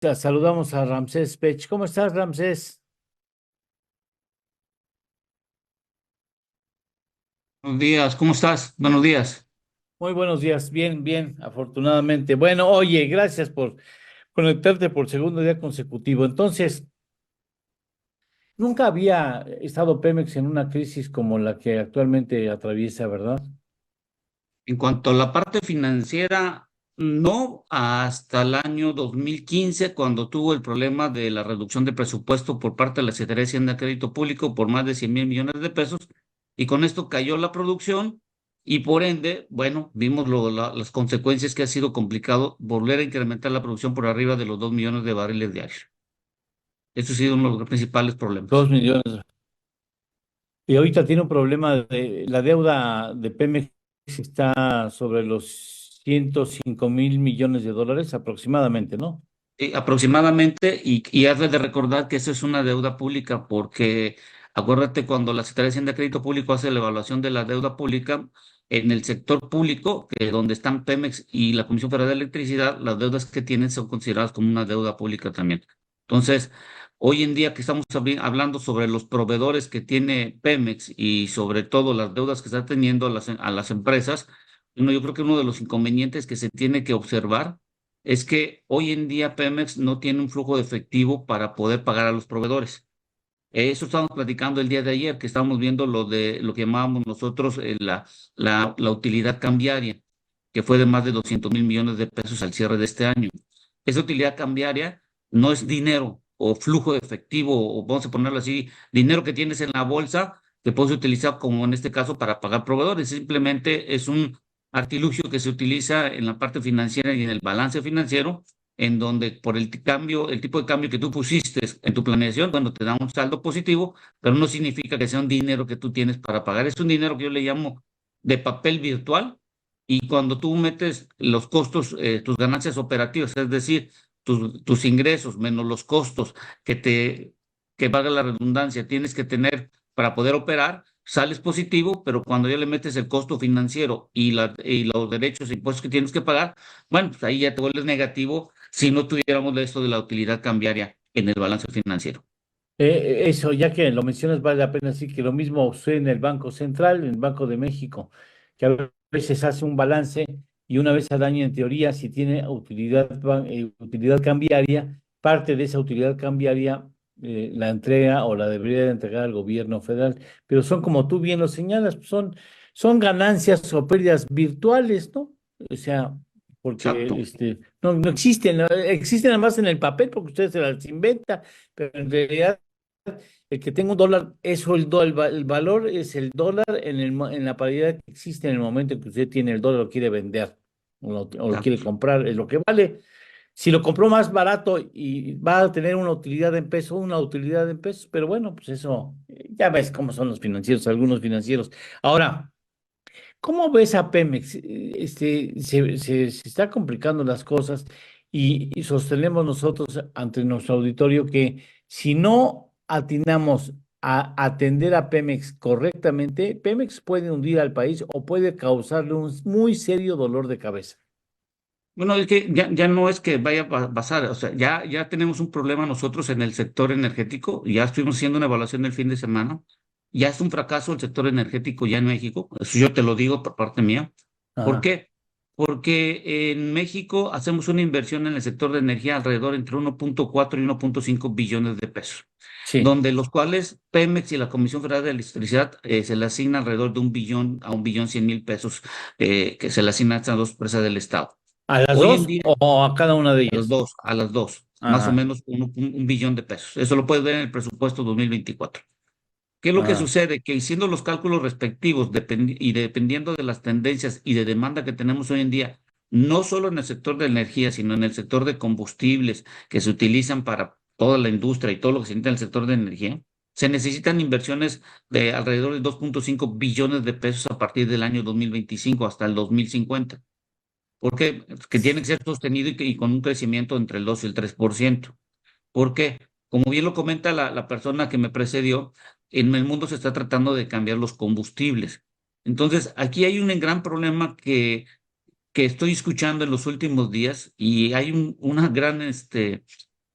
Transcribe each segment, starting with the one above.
Saludamos a Ramsés Pech. ¿Cómo estás, Ramsés? Buenos días, ¿cómo estás? Buenos días. Muy buenos días. Bien, bien, afortunadamente. Bueno, oye, gracias por conectarte por segundo día consecutivo. Entonces, nunca había estado Pemex en una crisis como la que actualmente atraviesa, ¿verdad? En cuanto a la parte financiera, no hasta el año 2015, cuando tuvo el problema de la reducción de presupuesto por parte de la Secretaría de Hacienda y Crédito Público por más de 100,000 millones de pesos, y con esto cayó la producción, y por ende, bueno, vimos las consecuencias que ha sido complicado volver a incrementar la producción por arriba de los 2 millones de barriles diarios. Eso ha sido uno de los principales Dos problemas. millones. Y ahorita tiene un problema de la deuda de Pemex está sobre los 105,000 millones de dólares aproximadamente, ¿no? Aproximadamente, y has de recordar que eso es una deuda pública, porque acuérdate cuando la Secretaría de Hacienda y Crédito Público hace la evaluación de la deuda pública en el sector público, que donde están Pemex y la Comisión Federal de Electricidad, las deudas que tienen son consideradas como una deuda pública también. Entonces, hoy en día que estamos hablando sobre los proveedores que tiene Pemex y sobre todo las deudas que está teniendo a las empresas, yo creo que uno de los inconvenientes que se tiene que observar es que hoy en día Pemex no tiene un flujo de efectivo para poder pagar a los proveedores. Eso estábamos platicando el día de ayer, que estábamos viendo lo de lo que llamábamos nosotros la utilidad cambiaria, que fue de más de 200,000 millones de pesos al cierre de este año. Esa utilidad cambiaria no es dinero o flujo de efectivo, o vamos a ponerlo así, dinero que tienes en la bolsa que puedes utilizar como en este caso para pagar proveedores. Simplemente es un artilugio que se utiliza en la parte financiera y en el balance financiero, en donde por el tipo de cambio que tú pusiste en tu planeación, bueno, te da un saldo positivo, pero no significa que sea un dinero que tú tienes para pagar. Es un dinero que yo le llamo de papel virtual, y cuando tú metes los costos, tus ganancias operativas, es decir, tus ingresos menos los costos que valga la redundancia, tienes que tener para poder operar, sales positivo, pero cuando ya le metes el costo financiero y los derechos e impuestos que tienes que pagar, bueno, pues ahí ya te vuelves negativo si no tuviéramos esto de la utilidad cambiaria en el balance financiero. Eso, ya que lo mencionas, vale la pena decir que lo mismo sucede en el Banco Central, en el Banco de México, que a veces hace un balance y una vez al año, en teoría, si tiene utilidad cambiaria, parte de esa utilidad cambiaria la entrega o la debería de entregar al gobierno federal. Pero son, como tú bien lo señalas, son ganancias o pérdidas virtuales, ¿no? O sea, porque Exacto. no existen, ¿no? Existen además en el papel porque ustedes se las inventan, pero en realidad el que tenga un dólar, eso el valor es el dólar en la paridad que existe en el momento en que usted tiene el dólar, lo quiere vender o lo quiere Exacto. comprar, es lo que vale. Si lo compró más barato y va a tener una utilidad en pesos, pero bueno, pues eso, ya ves cómo son los financieros, algunos financieros. Ahora, ¿cómo ves a Pemex? Se está complicando las cosas y sostenemos nosotros ante nuestro auditorio que si no atinamos a atender a Pemex correctamente, Pemex puede hundir al país o puede causarle un muy serio dolor de cabeza. Bueno, es que ya no es que vaya a pasar, o sea, ya tenemos un problema nosotros en el sector energético, ya estuvimos haciendo una evaluación el fin de semana, ya es un fracaso el sector energético ya en México, eso yo te lo digo por parte mía. ¿Por Ajá. qué? Porque en México hacemos una inversión en el sector de energía alrededor entre 1,4 y 1,5 billones de pesos, Sí. donde los cuales Pemex y la Comisión Federal de Electricidad se le asigna alrededor de 1 billón a 1,1 billones que se le asignan a estas dos empresas del Estado. ¿A las Hoy en dos día, o a cada una de ellas? a las dos, más o Ajá. menos 1 billón de pesos. Eso lo puedes ver en el presupuesto 2024. ¿Qué es lo que Ajá. sucede? Que haciendo los cálculos respectivos y dependiendo de las tendencias y de demanda que tenemos hoy en día, no solo en el sector de energía, sino en el sector de combustibles que se utilizan para toda la industria y todo lo que se necesita en el sector de energía, se necesitan inversiones de alrededor de 2,5 billones de pesos a partir del año 2025 hasta el 2050. ¿Por qué? Que tiene que ser sostenido y con un crecimiento entre el 2 y el 3%. ¿Por qué? Como bien lo comenta la persona que me precedió, en el mundo se está tratando de cambiar los combustibles. Entonces, aquí hay un gran problema que estoy escuchando en los últimos días, y hay una gran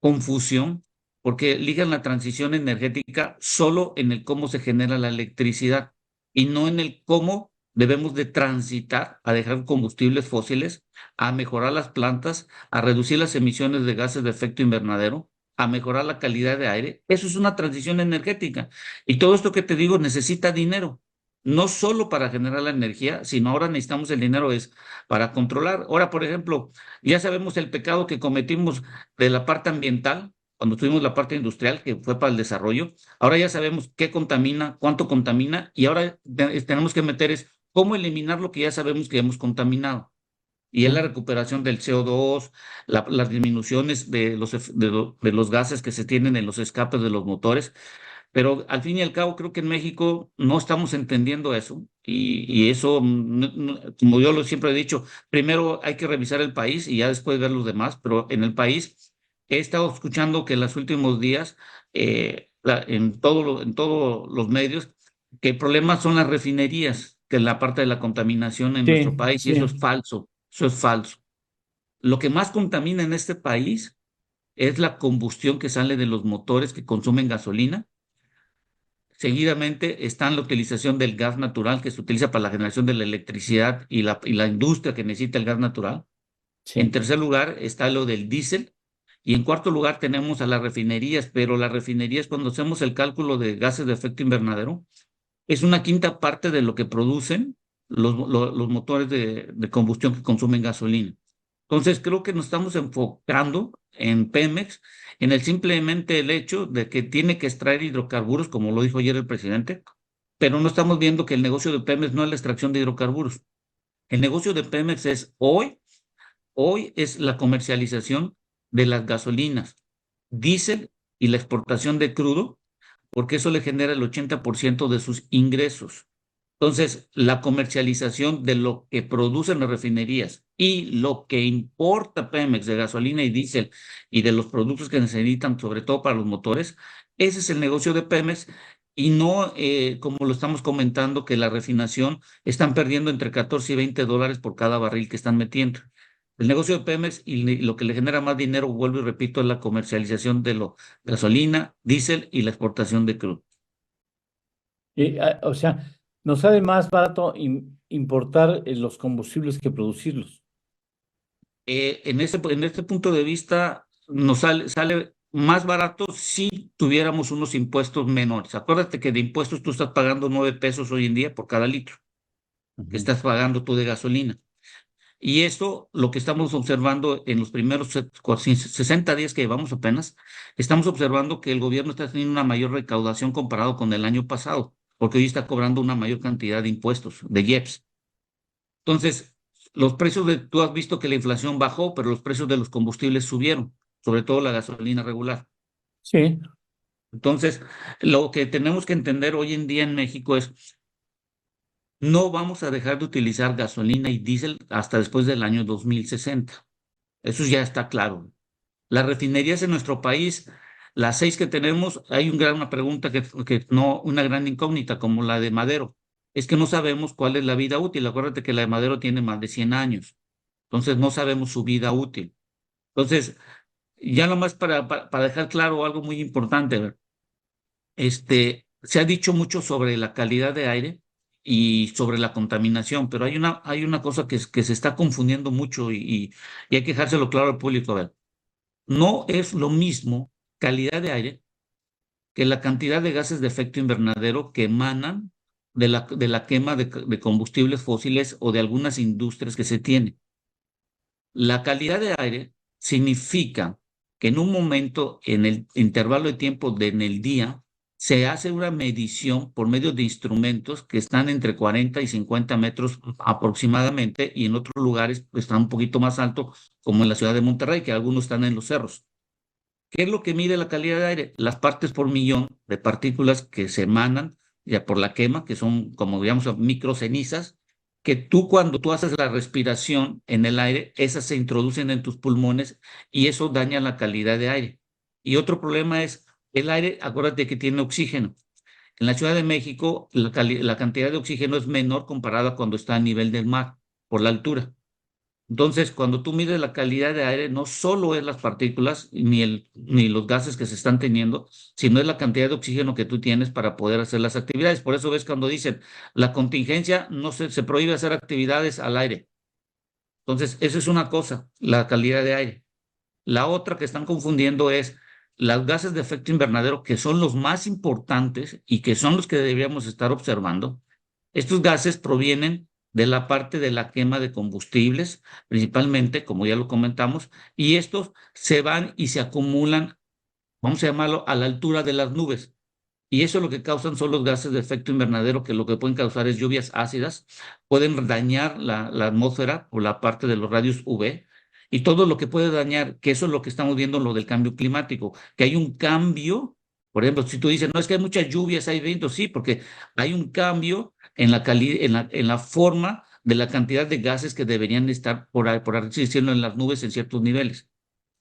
confusión porque ligan la transición energética solo en el cómo se genera la electricidad y no en el cómo debemos de transitar a dejar combustibles fósiles, a mejorar las plantas, a reducir las emisiones de gases de efecto invernadero, a mejorar la calidad de aire. Eso es una transición energética. Y todo esto que te digo necesita dinero, no solo para generar la energía, sino ahora necesitamos el dinero es para controlar. Ahora, por ejemplo, ya sabemos el pecado que cometimos de la parte ambiental, cuando tuvimos la parte industrial, que fue para el desarrollo. Ahora ya sabemos qué contamina, cuánto contamina, y ahora tenemos que meter es cómo eliminar lo que ya sabemos que hemos contaminado. Y es la Sí, recuperación del CO2, las disminuciones de los gases que se tienen en los escapes de los motores. Pero al fin y al cabo, creo que en México no estamos entendiendo eso. Y eso, como yo lo siempre he dicho, primero hay que revisar el país y ya después ver los demás. Pero en el país he estado escuchando que en los últimos días, en todos los medios, que el problema son las refinerías, que es la parte de la contaminación en nuestro sí, país. Y eso sí, es falso. Eso es falso. Lo que más contamina en este país es la combustión que sale de los motores que consumen gasolina. Seguidamente está la utilización del gas natural que se utiliza para la generación de la electricidad y la industria que necesita el gas natural. En sí. tercer lugar está lo del diésel. Y en cuarto lugar tenemos a las refinerías, pero las refinerías, cuando hacemos el cálculo de gases de efecto invernadero, es una quinta parte de lo que producen los motores de combustión que consumen gasolina. Entonces, creo que nos estamos enfocando en Pemex, en el simplemente el hecho de que tiene que extraer hidrocarburos, como lo dijo ayer el presidente, pero no estamos viendo que el negocio de Pemex no es la extracción de hidrocarburos. El negocio de Pemex es hoy es la comercialización de las gasolinas, diésel y la exportación de crudo, porque eso le genera el 80% de sus ingresos. Entonces, la comercialización de lo que producen las refinerías y lo que importa Pemex de gasolina y diésel y de los productos que necesitan, sobre todo para los motores, ese es el negocio de Pemex y no como lo estamos comentando, que la refinación están perdiendo entre 14 y $20 por cada barril que están metiendo. El negocio de Pemex y lo que le genera más dinero, vuelvo y repito, es la comercialización de lo gasolina, diésel y la exportación de crudo. O sea, nos sale más barato importar los combustibles que producirlos. En este punto de vista, nos sale más barato si tuviéramos unos impuestos menores. Acuérdate que de impuestos tú estás pagando 9 pesos hoy en día por cada litro que Ujú. estás pagando tú de gasolina. Y esto, lo que estamos observando en los primeros 60 días que llevamos apenas, estamos observando que el gobierno está teniendo una mayor recaudación comparado con el año pasado, porque hoy está cobrando una mayor cantidad de impuestos, de IEPS. Entonces, tú has visto que la inflación bajó, pero los precios de los combustibles subieron, sobre todo la gasolina regular. Sí, Entonces, lo que tenemos que entender hoy en día en México es, no vamos a dejar de utilizar gasolina y diésel hasta después del año 2060. Eso ya está claro. Las refinerías en nuestro país, las 6 que tenemos, hay una pregunta que no, una gran incógnita, como la de Madero. Es que no sabemos cuál es la vida útil. Acuérdate que la de Madero tiene más de 100 años. Entonces no sabemos su vida útil. Entonces, ya nomás para dejar claro algo muy importante, ¿ver? Se ha dicho mucho sobre la calidad de aire y sobre la contaminación, pero hay una cosa que se está confundiendo mucho y hay que dejárselo claro al público. A ver, no es lo mismo calidad de aire que la cantidad de gases de efecto invernadero que emanan de la quema de combustibles fósiles o de algunas industrias que se tiene. La calidad de aire significa que en un momento, en el intervalo de tiempo en el día, se hace una medición por medio de instrumentos que están entre 40 y 50 metros aproximadamente, y en otros lugares están un poquito más alto, como en la ciudad de Monterrey, que algunos están en los cerros. ¿Qué es lo que mide la calidad de aire? Las partes por millón de partículas que se emanan ya por la quema, que son, como digamos, microcenizas, que cuando tú haces la respiración en el aire, esas se introducen en tus pulmones y eso daña la calidad de aire. Y otro problema es el aire, acuérdate que tiene oxígeno. En la Ciudad de México, la cantidad de oxígeno es menor comparada cuando está a nivel del mar, por la altura. Entonces, cuando tú mides la calidad de aire, no solo es las partículas ni los gases que se están teniendo, sino es la cantidad de oxígeno que tú tienes para poder hacer las actividades. Por eso ves cuando dicen la contingencia, no se prohíbe hacer actividades al aire. Entonces, eso es una cosa, la calidad de aire. La otra que están confundiendo es los gases de efecto invernadero, que son los más importantes y que son los que deberíamos estar observando. Estos gases provienen de la parte de la quema de combustibles, principalmente, como ya lo comentamos, y estos se van y se acumulan, vamos a llamarlo, a la altura de las nubes. Y eso lo que causan son los gases de efecto invernadero, que lo que pueden causar es lluvias ácidas, pueden dañar la atmósfera o la parte de los rayos UV, y todo lo que puede dañar, que eso es lo que estamos viendo en lo del cambio climático, que hay un cambio. Por ejemplo, si tú dices, no, es que hay muchas lluvias, hay vientos, sí, porque hay un cambio en la forma de la cantidad de gases que deberían estar por así decirlo, en las nubes en ciertos niveles.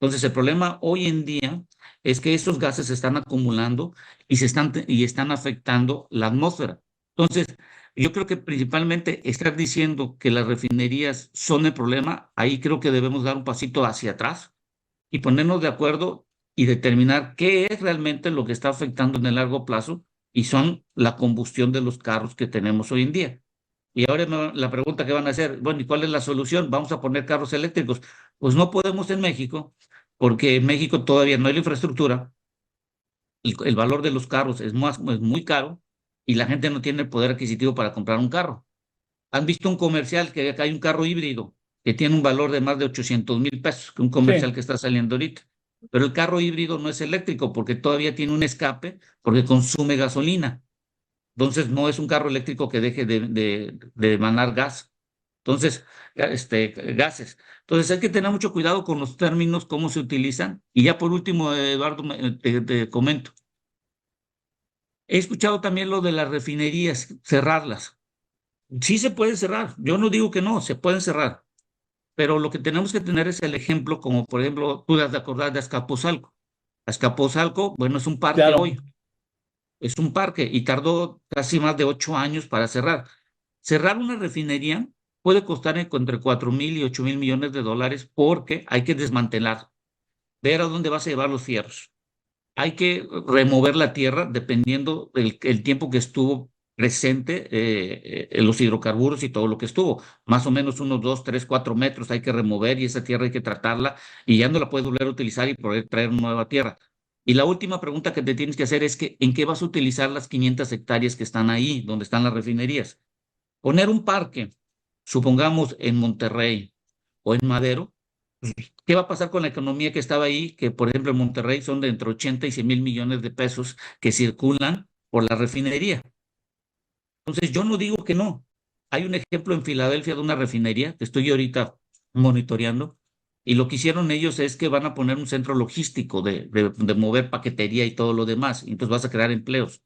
Entonces, el problema hoy en día es que estos gases se están acumulando y están afectando la atmósfera. Entonces, yo creo que principalmente estar diciendo que las refinerías son el problema, ahí creo que debemos dar un pasito hacia atrás y ponernos de acuerdo y determinar qué es realmente lo que está afectando en el largo plazo, y son la combustión de los carros que tenemos hoy en día. Y ahora la pregunta que van a hacer, bueno, ¿y cuál es la solución? ¿Vamos a poner carros eléctricos? Pues no podemos en México, porque en México todavía no hay la infraestructura, el valor de los carros es muy caro y la gente no tiene el poder adquisitivo para comprar un carro. ¿Han visto un comercial que acá hay un carro híbrido que tiene un valor de más de 800,000 pesos, que un comercial Sí, que está saliendo ahorita? Pero el carro híbrido no es eléctrico porque todavía tiene un escape, porque consume gasolina. Entonces no es un carro eléctrico que deje de emanar gas. Entonces, gases. Entonces hay que tener mucho cuidado con los términos, cómo se utilizan. Y ya por último, Eduardo, te comento. He escuchado también lo de las refinerías, cerrarlas. Sí se pueden cerrar. Yo no digo que no, se pueden cerrar. Pero lo que tenemos que tener es el ejemplo, como por ejemplo, tú has de acordar de Azcapotzalco. Azcapotzalco, bueno, es un parque claro. hoy. Es un parque y tardó casi más de 8 años para cerrar. Cerrar una refinería puede costar entre 4,000 y 8,000 millones de dólares, porque hay que desmantelar, ver a dónde vas a llevar los fierros. Hay que remover la tierra dependiendo del tiempo que estuvo presente, los hidrocarburos y todo lo que estuvo. Más o menos unos 2, 3, 4 metros hay que remover, y esa tierra hay que tratarla y ya no la puedes volver a utilizar y poder traer nueva tierra. Y la última pregunta que te tienes que hacer es que, ¿en qué vas a utilizar las 500 hectáreas que están ahí, donde están las refinerías? Poner un parque, supongamos en Monterrey o en Madero. ¿Qué va a pasar con la economía que estaba ahí? Que, por ejemplo, en Monterrey son de entre 80 y 100 mil millones de pesos que circulan por la refinería. Entonces, yo no digo que no. Hay un ejemplo en Filadelfia de una refinería que estoy ahorita monitoreando, y lo que hicieron ellos es que van a poner un centro logístico de mover paquetería y todo lo demás, y entonces vas a crear empleos.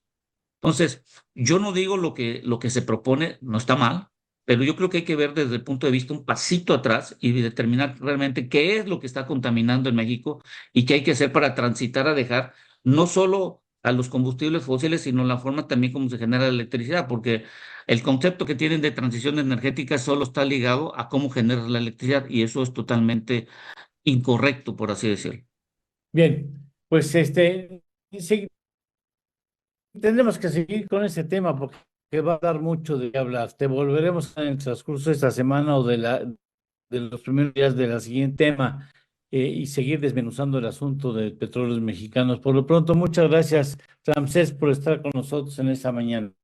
Entonces, yo no digo lo que se propone no está mal, pero yo creo que hay que ver desde el punto de vista un pasito atrás y determinar realmente qué es lo que está contaminando en México y qué hay que hacer para transitar a dejar no solo a los combustibles fósiles, sino la forma también como se genera la electricidad, porque el concepto que tienen de transición energética solo está ligado a cómo generar la electricidad, y eso es totalmente incorrecto, por así decirlo. Bien, pues sí, tendremos que seguir con ese tema porque va a dar mucho de qué hablar. Te volveremos en el transcurso de esta semana o de los primeros días de la siguiente tema, y seguir desmenuzando el asunto de petróleos mexicanos. Por lo pronto, muchas gracias, Ramsés, por estar con nosotros en esta mañana.